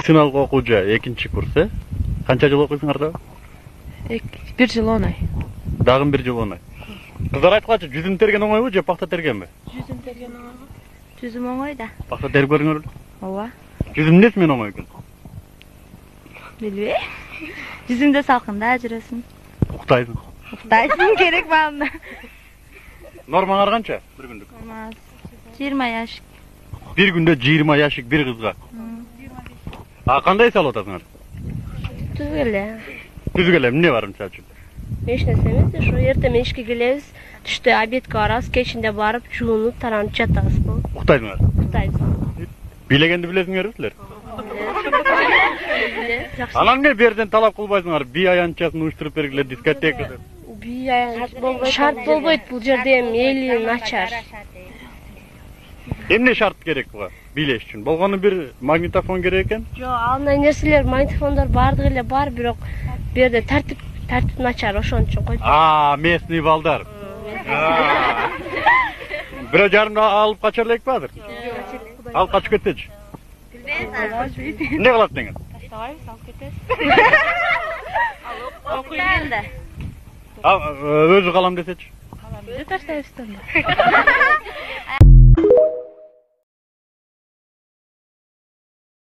Медициналык окуучу экинчи курс, канча жыл окуйсуңар да? 1 жыл 10 ай. Дагы 1 жыл 10 ай. Кыздар айткачы, жүзүм терген оңойбу же пахта тергенби? Жүзүм терген оңойбу. Жүзүм оңой да. Пахта терип көрүңөр. Ооба. Жүзүм эмнеси менен оңой экен? Билбейм. Жүзүмдө салкында жүрөсүң. Уктайсың. Уктайсың керек баамда. Нормаңар канча бир күндүк? 20 яшик. Bir günde 20 yaşık bir kızga. Kандай salып атасыңар? Түзгеле. Түзгеле эмне бар мисалы үчүн? Эч нерсе эмес, ошо эртең ишке келебиз, түштө обедке барабыз, кечинде барып, жуунуп, таранып жатабыз. Уктайсыңар? Уктайбыз. Билегенди билесиңерби силер? Анан эмне берден талап кылбайсыңар? Би аянтчасын уюштуруп бергиле, дискотека деп. Би шарт болбойт, бул жерде эми эли начар. Эмне шарт керек буга билеш үчүн? Болгону бир магнитофон керек экен. Жок, андай нерселер, магнитофондор бардыгы эле бар, бирок бу жерде тартип начар, ошон үчүн койдум. Местный балдар. Бирөө жарымда алып качар элекпи азыр? Алып качып кетечи. Билбейм. Эмне кылат деген? Таштабайбыз, алып кетебиз. Окуйган да. Өзү калам десечи. Өзү таштайбыз да.